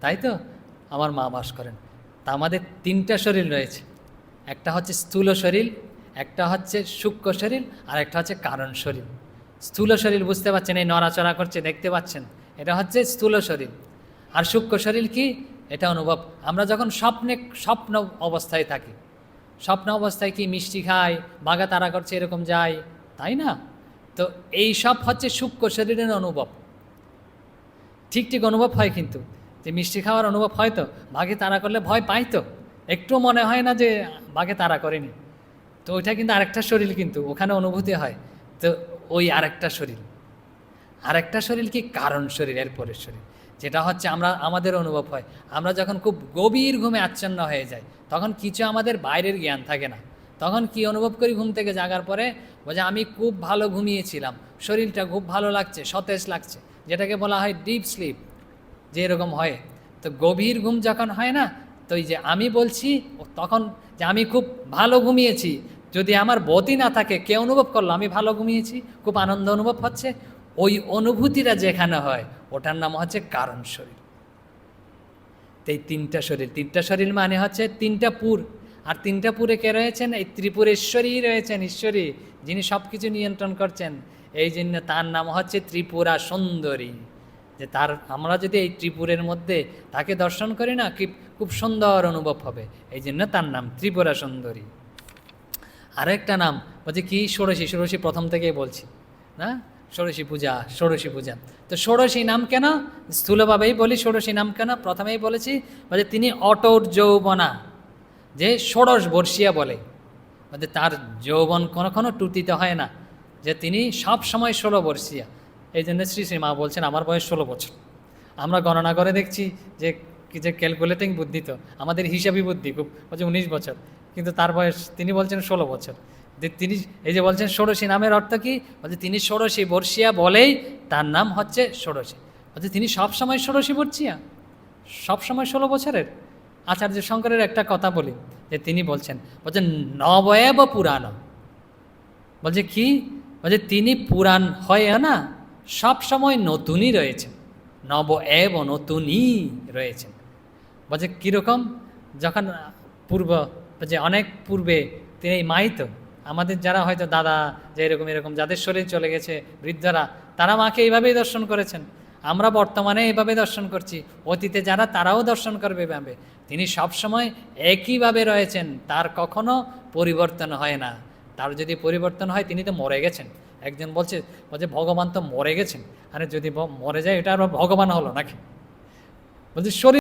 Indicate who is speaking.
Speaker 1: তাই তো? আমার মা বাস করেন। তা আমাদের তিনটা শরীর রয়েছে, একটা হচ্ছে স্থূল শরীর, একটা হচ্ছে সূক্ষ্ম শরীর, আর একটা হচ্ছে কারণ শরীর। স্থূল শরীর বুঝতে পারছেন, এই নড়াচড়া করছে দেখতে পাচ্ছেন, এটা হচ্ছে স্থূল শরীর। আর সূক্ষ্ম শরীর কি? এটা অনুভব। আমরা যখন স্বপ্ন অবস্থায় থাকি, স্বপ্ন অবস্থায় কি মিষ্টি খাই, বাঘা তাড়া করছে এরকম যাই, তাই না? তো এই সব হচ্ছে সূক্ষ্ম শরীরের অনুভব। ঠিক ঠিক অনুভব হয়, কিন্তু যে মিষ্টি খাওয়ার অনুভব হয় তো, বাঘে তাড়া করলে ভয় পাই তো, একটু মনে হয় না যে বাঘে তাড়া করেনি। তো ওইটা কিন্তু আরেকটা শরীর, কিন্তু ওখানে অনুভূতি হয়। তো ওই আরেকটা শরীর, আরেকটা শরীর কি? কারণ শরীর, এর পরের শরীর, যেটা হচ্ছে আমাদের অনুভব হয়। আমরা যখন খুব গভীর ঘুমে আচ্ছন্ন হয়ে যাই, তখন কিছু আমাদের বাইরের জ্ঞান থাকে না। তখন কি অনুভব করি? ঘুম থেকে জাগার পরে বলছে আমি খুব ভালো ঘুমিয়েছিলাম, শরীরটা খুব ভালো লাগছে, সতেজ লাগছে, যেটাকে বলা হয় ডিপ স্লিপ, যে এরকম হয়। তো গভীর ঘুম যখন হয় না, তো এই যে আমি বলছি তখন যে আমি খুব ভালো ঘুমিয়েছি, যদি আমার বতি না থাকে, কে অনুভব করলো আমি ভালো ঘুমিয়েছি, খুব আনন্দ অনুভব হচ্ছে, ওই অনুভূতিটা যেখানে হয় ওটার নাম হচ্ছে কারণ শরীর। এই তিনটা শরীর মানে হচ্ছে তিনটা পুর। আর তিনটা পুরে কে রয়েছেন? এই ত্রিপুরেশ্বরী রয়েছেন, ঈশ্বরী, যিনি সব কিছু নিয়ন্ত্রণ করছেন। এই জন্য তার নাম হচ্ছে ত্রিপুরা সুন্দরী। যে তার আমরা যদি এই ত্রিপুরের মধ্যে তাকে দর্শন করি না, খুব সুন্দর অনুভব হবে। এই জন্য তার নাম ত্রিপুরা সুন্দরী। আরেকটা নাম বলছে কি? ষোড়শী প্রথম থেকেই বলছি না, ষোড়শী পূজা। তো ষোড়শী নাম কেন? স্থূলভাবেই বলি ষোড়শী নাম কেন, প্রথমেই বলেছি বলছে তিনি অটট যৌবনা, যে ষোড়শ বর্ষিয়া বলে, বলছে তার যৌবন কখনো টুটিতে হয় না, যে তিনি সব সময় 16 বর্ষিয়া। এই জন্য শ্রী শ্রী মা বলছেন আমার বয়স 16 বছর। আমরা গণনা করে দেখছি যে ক্যালকুলেটিং বুদ্ধি, তো আমাদের হিসাবী বুদ্ধি খুব, বলছে 19 বছর, কিন্তু তার বয়স তিনি বলছেন 16 বছর। তিনি এই যে বলছেন ষোড়শী নামের অর্থ কি? বলছে তিনি ষোড়শী বর্ষিয়া বলেই তার নাম হচ্ছে ষোড়শী। বলছে তিনি সবসময় ষোড়শী বর্ষিয়া, সবসময় 16 বছরের। আচার্য শঙ্করের একটা কথা বলি, যে তিনি বলছেন নবয়েব পুরাণ, বলছে কি? বলছে তিনি পুরাণ হয় না, সব সময় নতুনই রয়েছেন, নব এব নতুনই রয়েছেন। বলছে কীরকম? যখন যে অনেক পূর্বে তিনি এই মাই তো, আমাদের যারা হয়তো দাদা যে এরকম যাদের শরীর চলে গেছে, বৃদ্ধরা, তারা মাকে এইভাবেই দর্শন করেছেন। আমরা বর্তমানে এইভাবে দর্শন করছি, অতীতে যারা তারাও দর্শন করবে এভাবে। তিনি সবসময় একইভাবে রয়েছেন, তার কখনো পরিবর্তন হয় না। তার যদি পরিবর্তন হয় তিনি তো মরে গেছেন। একজন বলছে ভগবান তো মরে গেছেন। আরে যদি মরে যায় এটা আর ভগবান হলো নাকি? বলছে শরীর